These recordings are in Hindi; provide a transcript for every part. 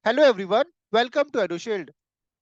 Hello everyone, welcome to Edushield.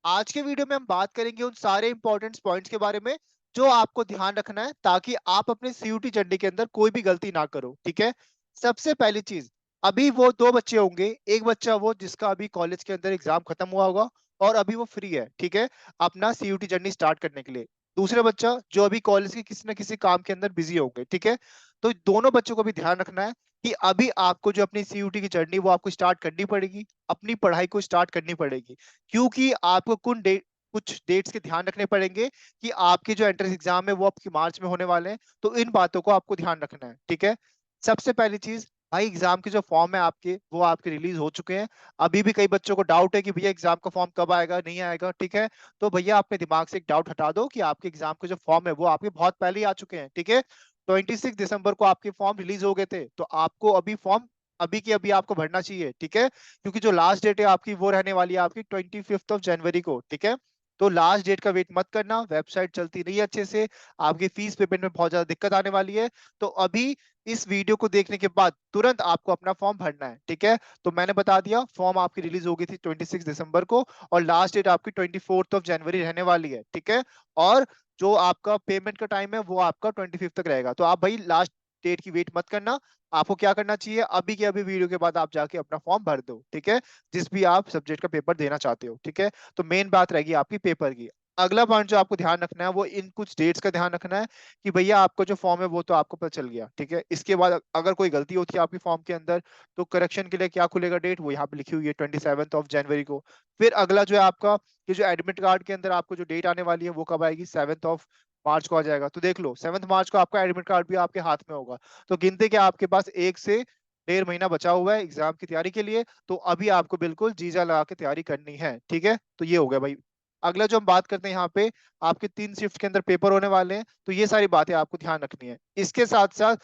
आज के वीडियो में हम बात करेंगे उन सारे इंपॉर्टेंट पॉइंट्स के बारे में जो आपको ध्यान रखना है ताकि आप अपने सीयूटी जर्नी के अंदर कोई भी गलती ना करो। ठीक है। सबसे पहली चीज, अभी वो दो बच्चे होंगे। एक बच्चा वो जिसका अभी कॉलेज के अंदर एग्जाम खत्म हुआ होगा और अभी वो फ्री है, ठीक है, अपना सीयूटी जर्नी स्टार्ट करने के लिए। दूसरा बच्चा जो अभी कॉलेज के किसी ना किसी काम के अंदर बिजी होंगे, ठीक है। तो दोनों बच्चों को भी ध्यान रखना है कि अभी आपको जो अपनी सीयूटी की जर्नी वो आपको स्टार्ट करनी पड़ेगी, अपनी पढ़ाई को स्टार्ट करनी पड़ेगी। क्योंकि आपको कुछ डेट्स के ध्यान रखने पड़ेंगे कि आपके जो एंट्रेंस एग्जाम है वो आपकी मार्च में होने वाले हैं। तो इन बातों को आपको ध्यान रखना है, ठीक है। सबसे पहली चीज, भाई एग्जाम के जो फॉर्म है आपके वो आपके रिलीज हो चुके हैं। अभी भी कई बच्चों को डाउट है कि भैया एग्जाम का फॉर्म कब आएगा, नहीं आएगा, ठीक है। तो भैया अपने दिमाग से एक डाउट हटा दो कि आपके एग्जाम के जो फॉर्म है वो आपके बहुत पहले ही आ चुके हैं, ठीक है। 26 दिसंबर को आपके फॉर्म रिलीज हो गए थे, तो आपको अभी फॉर्म अभी की अभी आपको भरना चाहिए, ठीक है। क्योंकि जो लास्ट डेट है आपकी वो रहने वाली है आपकी 25 जनवरी को, ठीक है। तो लास्ट डेट का वेट मत करना, वेबसाइट चलती नहीं है अच्छे से, आपकी फीस पेमेंट में बहुत ज्यादा दिक्कत आने वाली है। तो अभी इस वीडियो को देखने के बाद तुरंत आपको अपना फॉर्म भरना है, ठीक है। तो मैंने बता दिया, फॉर्म आपकी रिलीज हो गई थी 26 दिसंबर को और लास्ट डेट आपकी 24 जनवरी रहने वाली है, ठीक है। और जो आपका पेमेंट का टाइम है वो आपका 25 तक रहेगा। तो आप भाई लास्ट डेट की वेट मत करना। आपको क्या करना चाहिए, अभी के अभी वीडियो के बाद आप जाके अपना फॉर्म भर दो, ठीक है। जिस भी आप सब्जेक्ट का पेपर देना चाहते हो, ठीक है। तो मेन बात रहेगी आपकी पेपर की। अगला पॉइंट जो आपको ध्यान रखना है वो इन कुछ डेट्स का ध्यान रखना है कि भैया आपका जो फॉर्म है वो तो आपको पता चल गया, ठीक है। इसके बाद अगर कोई गलती होती है आपकी फॉर्म के अंदर तो करेक्शन के लिए क्या खुलेगा डेट, वो यहाँ पे लिखी हुई है 27 जनवरी को। फिर अगला जो है आपका, ये जो एडमिट कार्ड के अंदर आपको जो डेट आने वाली है वो कब आएगी, 7 मार्च को आ जाएगा। तो देख लो 7 मार्च को आपका एडमिट कार्ड भी आपके हाथ में होगा। तो गिनते क्या आपके पास 1 से 1.5 महीना बचा हुआ है एग्जाम की तैयारी के लिए। तो अभी आपको बिल्कुल जीजा लगा के तैयारी करनी है, ठीक है। तो ये हो गया भाई। अगला जो हम बात करते हैं यहाँ पे, आपके 3 शिफ्ट के अंदर पेपर होने वाले हैं, तो ये सारी बातें आपको ध्यान रखनी है। इसके साथ साथ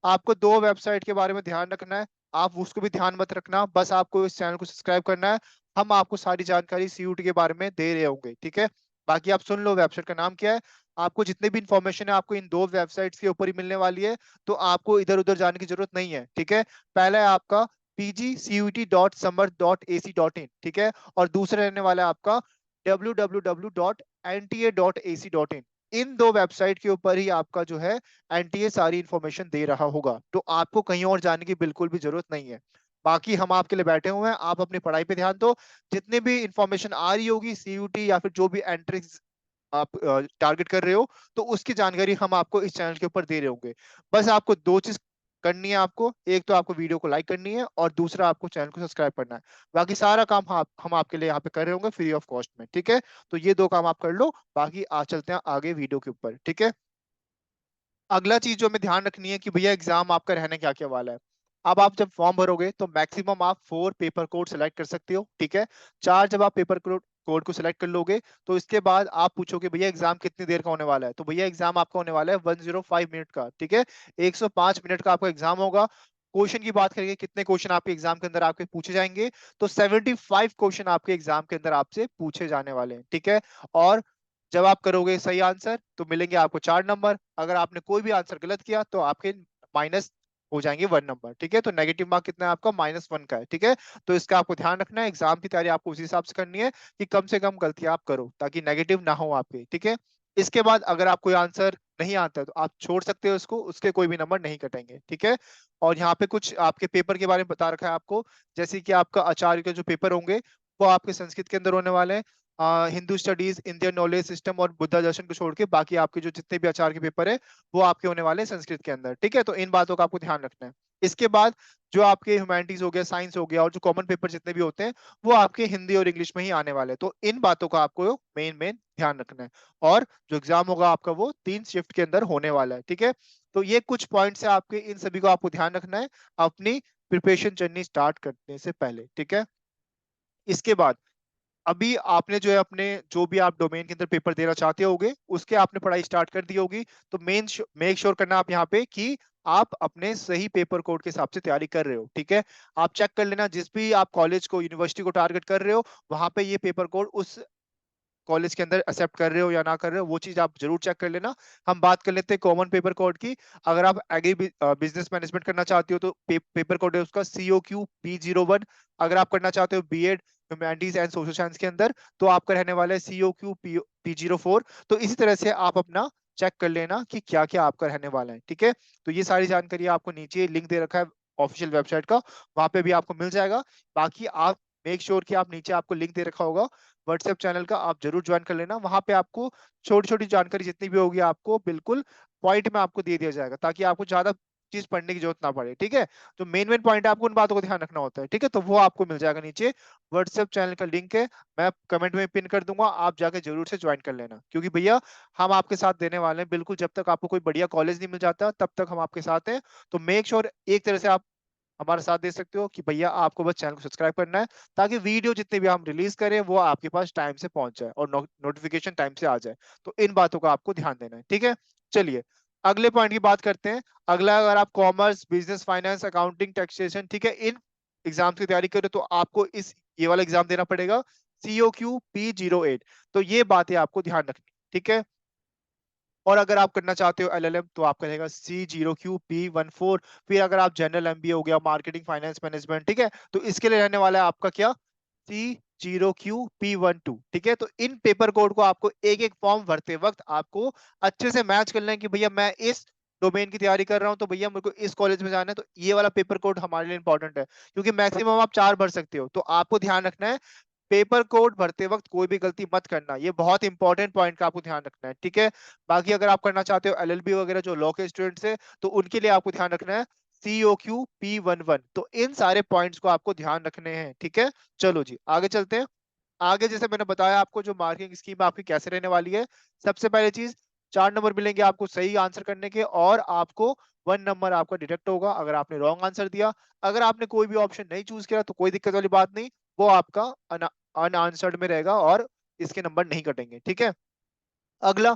आपको दो वेबसाइट के बारे में ध्यान रखना है। आप उसको भी ध्यान मत रखना, बस आपको इस चैनल को सब्सक्राइब करना है। हम आपको सारी जानकारी सीयूटी के बारे में दे रहे होंगे, ठीक है। बाकी आप सुन लो वेबसाइट का नाम क्या है। आपको जितने भी इंफॉर्मेशन है आपको इन दो वेबसाइट्स के ऊपर ही मिलने वाली है। तो आपको इधर उधर जाने की जरूरत नहीं है, ठीक है। पहला है आपका pgcut.samar.ac.in, ठीक है। और दूसरा रहने वाला है आपका www.nta.ac.in। इन दो वेबसाइट के ऊपर ही आपका जो है एनटीए सारी इंफॉर्मेशन दे रहा होगा। तो आपको कहीं और जाने की बिल्कुल भी जरूरत नहीं है। बाकी हम आपके लिए बैठे हुए हैं, आप अपनी पढ़ाई पे ध्यान दो। जितने भी इंफॉर्मेशन आ रही होगी सीयूटी या फिर जो भी एंट्रेंस आप टारगेट कर रहे हो, तो उसकी जानकारी हम आपको इस चैनल के ऊपर दे रहे होंगे। बस आपको दो चीज करनी है, आपको एक तो आपको वीडियो को लाइक करनी है और दूसरा आपको चैनल को सब्सक्राइब करना है। बाकी सारा काम हम आपके लिए यहाँ पे कर रहे होंगे फ्री ऑफ कॉस्ट में, ठीक है। तो ये दो काम आप कर लो, बाकी आज चलते हैं आगे वीडियो के ऊपर, ठीक है। अगला चीज जो हमें ध्यान रखनी है कि भैया एग्जाम आपका रहने क्या क्या वाला है। अब आप जब फॉर्म भरोगे तो मैक्सिमम आप 4 पेपर कोड सेलेक्ट कर सकते हो, ठीक है। 4 जब आप पेपर कोड को सिलेक्ट कर लोगे तो इसके बाद आप पूछोगे भैया एग्जाम कितनी देर का होने वाला है। तो भैया एग्जाम आपका होने वाला है 105 मिनट का, ठीक है। 105 मिनट का आपका एग्जाम होगा। क्वेश्चन की बात करेंगे कितने क्वेश्चन आपके एग्जाम के अंदर आपके पूछे जाएंगे, तो 75 क्वेश्चन आपके एग्जाम के अंदर आपसे पूछे जाने वाले हैं, ठीक है। और जब आप करोगे सही आंसर तो मिलेंगे आपको 4 नंबर। अगर आपने कोई भी आंसर गलत किया तो आपके माइनस हो जाएंगे 1 नंबर, ठीक है। तो नेगेटिव मार्क कितना है आपका, -1 का है, ठीक है। तो इसका आपको ध्यान रखना है, एग्जाम की तैयारी आपको उसी हिसाब से करनी है कि कम से कम गलतियां आप करो ताकि नेगेटिव ना हो आपके, ठीक है। इसके बाद अगर आप कोई आंसर नहीं आता है तो आप छोड़ सकते हो उसको, उसके कोई भी नंबर नहीं कटेंगे, ठीक है। और यहाँ पे कुछ आपके पेपर के बारे में बता रखा है आपको, जैसे कि आपका आचार्य के जो पेपर होंगे वो आपके संस्कृत के अंदर होने वाले हैं। Hindu studies, Indian knowledge system और बुद्ध दर्शन को छोड़ के बाकी आपके जो जितने भी आचार के पेपर है वो आपके होने वाले हैं संस्कृत के अंदर, ठीक है। तो इन बातों का आपको ध्यान रखना है। इसके बाद जो आपके ह्यूमैनिटीज हो गया, साइंस हो गया और जो कॉमन पेपर जितने भी होते हैं वो आपके हिंदी और इंग्लिश में ही आने वाले हैं। तो इन बातों का आपको मेन मेन ध्यान रखना है। और जो एग्जाम होगा आपका वो 3 शिफ्ट के अंदर होने वाला है, ठीक है। तो ये कुछ पॉइंट्स है आपके, इन सभी को आपको ध्यान रखना है अपनी प्रिपरेशन जर्नी स्टार्ट करने से पहले, ठीक है। इसके बाद अभी आपने जो है अपने जो भी आप डोमेन के अंदर पेपर देना चाहते होगे उसके आपने पढ़ाई स्टार्ट कर दी होगी। तो मेक श्योर करना आप यहाँ पे कि आप अपने सही पेपर कोड के हिसाब से तैयारी कर रहे हो, ठीक है। आप चेक कर लेना जिस भी आप कॉलेज को यूनिवर्सिटी को टारगेट कर रहे हो वहां पे ये पेपर कोड उस कॉलेज के अंदर एक्सेप्ट कर रहे हो या ना कर रहे हो, वो चीज आप जरूर चेक कर लेना। हम बात कर लेते हैं कॉमन पेपर कोड की। अगर आप एग्री बिजनेस मैनेजमेंट करना चाहते हो तो पेपर कोड है उसका COQ P01। अगर आप करना चाहते हो B Ed humanities and social science के अंदर, तो आपका रहने वाला है COQ P04। तो इसी तरह से आप अपना चेक कर लेना कि क्या क्या आपका रहने वाला है, ठीक है। तो ये सारी जानकारी आपको नीचे लिंक दे रखा है ऑफिशियल वेबसाइट का, वहां पे भी आपको मिल जाएगा। बाकी आप मेक श्योर कि आप नीचे आपको लिंक दे रखा होगा व्हाट्सएप चैनल का, आप जरूर ज्वाइन कर लेना। वहां पे आपको छोटी छोटी जानकारी जितनी भी होगी आपको बिल्कुल पॉइंट में आपको दे दिया जाएगा, ताकि आपको ज्यादा चीज पढ़ने की जरूरत ना पड़े, ठीक है। तो मेन मेन पॉइंट है, आपको उन बातों को ध्यान रखना होता है, ठीक है। तो वो आपको मिल जाएगा नीचे, व्हाट्सएप चैनल का लिंक है, मैं कमेंट में पिन कर दूंगा, आप जाके जरूर से ज्वाइन कर लेना। क्योंकि भैया हम आपके साथ देने वाले हैं बिल्कुल, जब तक आपको कोई बढ़िया कॉलेज नहीं मिल जाता तब तक हम आपके साथ हैं। तो मेक श्योर एक तरह से आप हमारा साथ दे सकते हो कि भैया आपको बस चैनल को सब्सक्राइब करना है, ताकि वीडियो जितने भी हम रिलीज करें वो आपके पास टाइम से पहुंच जाए और नोटिफिकेशन टाइम से आ जाए। तो इन बातों का आपको ध्यान देना है, ठीक है। चलिए अगले पॉइंट की बात करते हैं। अगला, अगर आप commerce, business, finance, accounting, taxation, ठीक है, इन एग्जाम्स की तैयारी करें, तो आपको इस ये वाला एग्जाम देना पड़ेगा, COQ P08। तो ये बातें आपको ध्यान रखनी, ठीक है। और अगर आप करना चाहते हो LLM, तो आपका रहेगा C0QP14। फिर अगर आप जनरल MBA हो गया, मार्केटिंग, फाइनेंस, मैनेजमेंट, ठीक है, तो इसके लिए रहने वाला है आपका क्या, C0QP12, ठीक है। तो इन पेपर कोड को आपको एक एक फॉर्म भरते वक्त आपको अच्छे से मैच करना है कि भैया मैं इस डोमेन की तैयारी कर रहा हूं, तो भैया मेरे को इस कॉलेज में जाना है, तो ये वाला पेपर कोड हमारे लिए इंपॉर्टेंट है, क्योंकि मैक्सिमम आप 4 भर सकते हो। तो आपको ध्यान रखना है, पेपर कोड भरते वक्त कोई भी गलती मत करना, ये बहुत इंपॉर्टेंट पॉइंट का आपको ध्यान रखना है, ठीक है। बाकी अगर आप करना चाहते हो LLB वगैरह, जो लॉ के स्टूडेंट्स है, तो उनके लिए आपको ध्यान रखना है COQ P11। तो इन सारे पॉइंट्स को आपको ध्यान रखने हैं, ठीक है। चलो जी आगे चलते हैं। आगे जैसे मैंने बताया आपको, जो मार्किंग स्कीम आपकी कैसे रहने वाली है, सबसे पहले चीज, 4 नंबर मिलेंगे आपको सही आंसर करने के, और आपको 1 नंबर आपका डिडक्ट होगा अगर आपने रॉन्ग आंसर दिया। अगर आपने कोई भी ऑप्शन नहीं चूज किया तो कोई दिक्कत वाली बात नहीं, वो आपका अनआंसर्ड में रहेगा और इसके नंबर नहीं कटेंगे, ठीक है। अगला,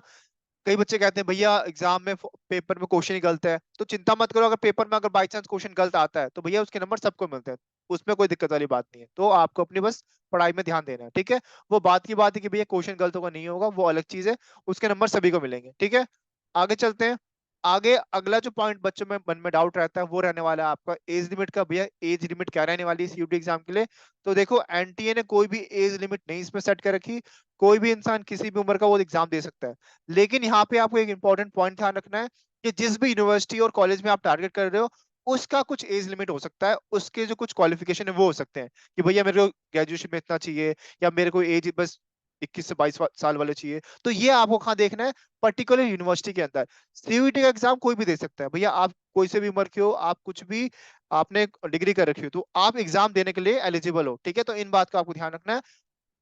कई बच्चे कहते हैं भैया एग्जाम में पेपर में क्वेश्चन ही गलत है, तो चिंता मत करो, अगर पेपर में अगर बाई चांस क्वेश्चन गलत आता है तो भैया उसके नंबर सबको मिलते हैं, उसमें कोई दिक्कत वाली बात नहीं है। तो आपको अपनी बस पढ़ाई में ध्यान देना है, ठीक है। वो बात की बात है कि भैया क्वेश्चन गलत होगा नहीं होगा, वो अलग चीज है, उसके नंबर सभी को मिलेंगे, ठीक है। आगे चलते हैं। आगे अगला जो पॉइंट बच्चों में मन में डाउट रहता है, वो रहने वाला है आपका एज लिमिट का। भैया एज लिमिट क्या रहने वाली है CUT एग्जाम के लिए? तो देखो, NTA ने कोई भी एज लिमिट नहीं इसमें सेट कर रखी, कोई भी इंसान किसी भी उम्र का वो एग्जाम दे सकता है। लेकिन यहाँ पे आपको एक इंपॉर्टेंट पॉइंट ध्यान रखना है कि जिस भी यूनिवर्सिटी और कॉलेज में आप टारगेट कर रहे हो, उसका कुछ एज लिमिट हो सकता है, उसके जो कुछ क्वालिफिकेशन है वो हो सकते हैं, कि भैया मेरे को ग्रेजुएशन में इतना चाहिए, या मेरे को एज बस 21 से 22 साल वाले चाहिए। तो ये आपको कहाँ देखना है, पर्टिकुलर यूनिवर्सिटी के अंदर। CUT का एग्जाम कोई भी दे सकता है भैया, आप कोई से भी उम्र के हो, आप कुछ भी आपने डिग्री कर रखी हो, तो आप एग्जाम देने के लिए एलिजिबल हो, ठीक है। तो इन बात का आपको ध्यान रखना है।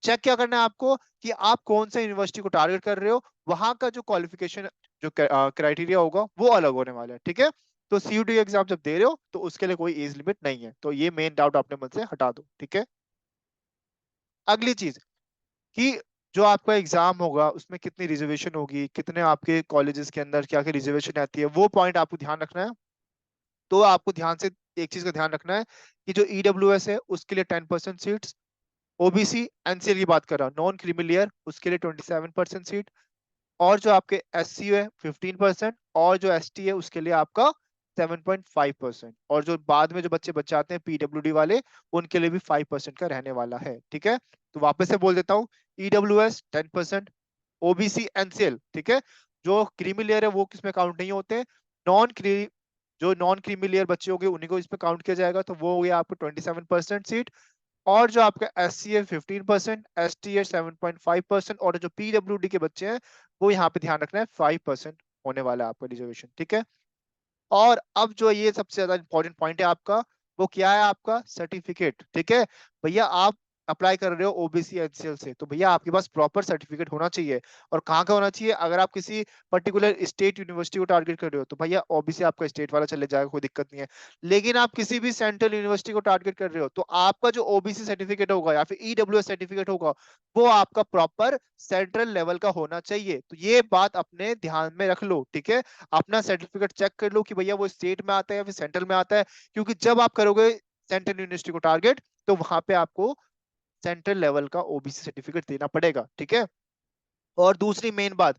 चेक क्या करना है आपको, कि आप कौन सा यूनिवर्सिटी को टारगेट कर रहे हो, वहां का जो क्वालिफिकेशन, जो क्राइटेरिया होगा वो अलग होने वाला है, ठीक है। तो CUT एग्जाम जब दे रहे हो तो उसके लिए कोई एज लिमिट नहीं है, तो ये मेन डाउट अपने मन से हटा दो, ठीक है। अगली चीज, कि जो आपका एग्जाम होगा उसमें कितनी रिजर्वेशन होगी, कितने आपके कॉलेजेस के अंदर क्या क्या रिजर्वेशन आती है, वो पॉइंट आपको ध्यान रखना है। तो आपको ध्यान से एक चीज का ध्यान रखना है, कि जो EWS है उसके लिए 10% सीट्स, OBC NCL की बात कर रहा हूँ, नॉन क्रीमी लेयर, उसके लिए 27% सीट, और जो आपके SC है 15%, और जो ST है उसके लिए आपका 7.5%, और जो बाद में जो बच्चे बच जाते हैं PWD वाले, उनके लिए भी 5% का रहने वाला है, ठीक है। तो वापस से बोल देता हूँ, EWS 10%, OBC NCL, ठीक है, जो क्रीमी लेयर है वो किसमें काउंट नहीं होते, नॉन क्री जो नॉन क्रीमी लेयर बच्चे होंगे उन्हीं को इसमें काउंट किया जाएगा, तो वो हो गया आपको 27% सीट। और जो आपका SC है 15%, ST है 7.5%, और जो PWD के बच्चे हैं वो यहाँ पे ध्यान रखना है 5% होने वाला है आपका रिजर्वेशन, ठीक है। और अब जो ये सबसे ज्यादा इंपॉर्टेंट पॉइंट है आपका, वो क्या है, आपका सर्टिफिकेट, ठीक है। भैया आप अप्लाई कर रहे हो OBC NCL से, तो भैया आपके पास प्रॉपर सर्टिफिकेट होना चाहिए। और कहाँ का होना चाहिए, अगर आप किसी पर्टिकुलर स्टेट यूनिवर्सिटी को टारगेट कर रहे हो, तो भैया OBC आपका स्टेट वाला चले जाएगा, कोई दिक्कत नहीं है। लेकिन आप किसी भी सेंट्रल यूनिवर्सिटी को टारगेट कर रहे हो, तो आपका जो OBC सर्टिफिकेट होगा या फिर EWS सर्टिफिकेट होगा, वो आपका प्रॉपर सेंट्रल लेवल का होना चाहिए। तो ये बात अपने ध्यान में रख लो, ठीक है। अपना सर्टिफिकेट चेक कर लो कि भैया वो स्टेट में आता है या फिर सेंट्रल में आता है, क्योंकि जब आप करोगे सेंट्रल यूनिवर्सिटी को टारगेट, तो वहां पे आपको सेंट्रल लेवल का OBC सर्टिफिकेट देना पड़ेगा, ठीक है। और दूसरी मेन बात,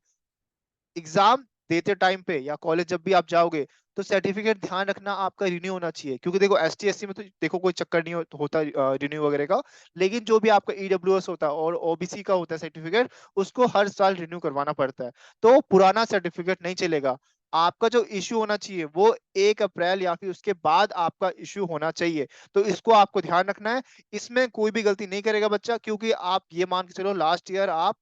एग्जाम देते टाइम पे या कॉलेज जब भी आप जाओगे, तो सर्टिफिकेट ध्यान रखना आपका रिन्यू होना चाहिए, क्योंकि देखो एसटी एससी में तो देखो कोई चक्कर नहीं होता रिन्यू वगैरह का। लेकिन जो भी आपका ईडब्ल्यूएस होता है और ओबीसी का होता है सर्टिफिकेट, उसको हर साल रिन्यू करवाना पड़ता है। तो पुराना सर्टिफिकेट नहीं चलेगा। आपका जो इश्यू होना चाहिए वो 1 अप्रैल या फिर उसके बाद आपका इश्यू होना चाहिए। तो इसको आपको ध्यान रखना है। इसमें कोई भी गलती नहीं करेगा बच्चा, क्योंकि आप ये मान के चलो लास्ट ईयर आप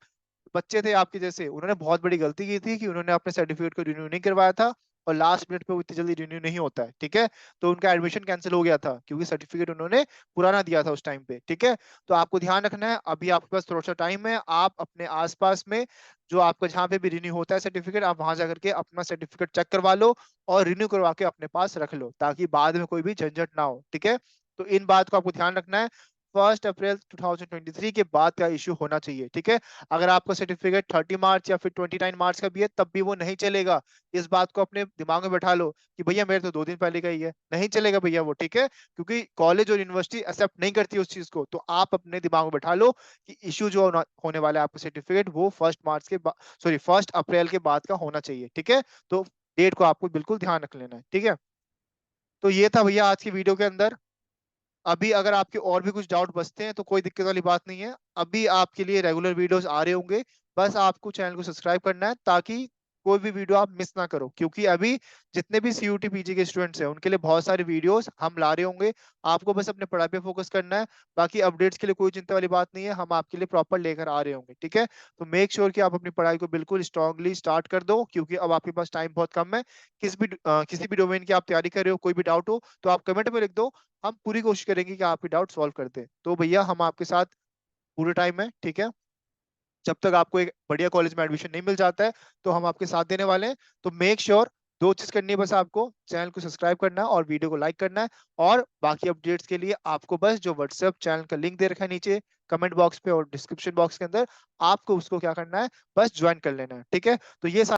बच्चे थे आपके जैसे, उन्होंने बहुत बड़ी गलती की थी कि उन्होंने अपने सर्टिफिकेट को रिन्यू नहीं करवाया था। और लास्ट मिनट पे वो इतनी जल्दी रिन्यू नहीं होता है, ठीक है। तो उनका एडमिशन कैंसिल हो गया था, क्योंकि सर्टिफिकेट उन्होंने पुराना दिया था उस टाइम पे, ठीक है। तो आपको ध्यान रखना है, अभी आपके पास थोड़ा सा टाइम है। आप अपने आसपास में जो आपका जहाँ पे भी रिन्यू होता है सर्टिफिकेट, आप वहां जाकर के अपना सर्टिफिकेट चेक करवा लो और रिन्यू करवा के अपने पास रख लो, ताकि बाद में कोई भी झंझट ना हो, ठीक है। तो इन बात को आपको ध्यान रखना है। 1 अप्रैल 2023 के बाद का इश्यू होना चाहिए, ठीक है। अगर आपका सर्टिफिकेट 30 मार्च या फिर 29 मार्च का भी है, तब भी वो नहीं चलेगा। इस बात को अपने दिमाग में बैठा लो कि भैया मेरे तो 2 दिन पहले का ही है, नहीं चलेगा भैया वो, ठीक है। क्योंकि कॉलेज और यूनिवर्सिटी एक्सेप्ट नहीं करती उस चीज को। तो आप अपने दिमाग में बैठा लो कि इश्यू जो होने वाला है आपका सर्टिफिकेट, वो 1 मार्च के बाद, सॉरी 1 अप्रैल के बाद का होना चाहिए, ठीक है। तो डेट को आपको बिल्कुल ध्यान रख लेना है, ठीक है। तो ये था भैया आज की वीडियो के अंदर। अभी अगर आपके और भी कुछ डाउट बचते हैं तो कोई दिक्कत वाली बात नहीं है, अभी आपके लिए रेगुलर वीडियोस आ रहे होंगे। बस आपको चैनल को सब्सक्राइब करना है, ताकि कोई भी वीडियो आप मिस ना करो, क्योंकि अभी जितने भी सीयूटी पीजी के स्टूडेंट्स हैं उनके लिए बहुत सारे वीडियोस हम ला रहे होंगे। आपको बस अपने पढ़ाई पे फोकस करना है। बाकी अपडेट्स के लिए कोई चिंता वाली बात नहीं है, हम आपके लिए प्रॉपर लेकर आ रहे होंगे, ठीक है। तो मेक श्योर कि आप अपनी पढ़ाई को बिल्कुल स्ट्रांगली स्टार्ट कर दो, क्योंकि अब आपके पास टाइम बहुत कम है। किसी भी डोमेन की आप तैयारी कर रहे हो, कोई भी डाउट हो तो आप कमेंट में लिख दो। हम पूरी कोशिश करेंगे कि आपके डाउट सॉल्व कर दें। तो भैया हम आपके साथ पूरे टाइम है, ठीक है। जब तक आपको एक बढ़िया कॉलेज में एडमिशन नहीं मिल जाता है, तो हम आपके साथ देने वाले हैं। तो मेक श्योर 2 चीज करनी है बस आपको, चैनल को सब्सक्राइब करना है और वीडियो को लाइक करना है। और बाकी अपडेट्स के लिए आपको बस जो व्हाट्सएप चैनल का लिंक दे रखा है नीचे कमेंट बॉक्स पे और डिस्क्रिप्शन बॉक्स के अंदर, आपको उसको क्या करना है, बस ज्वाइन कर लेना है, ठीक है। तो ये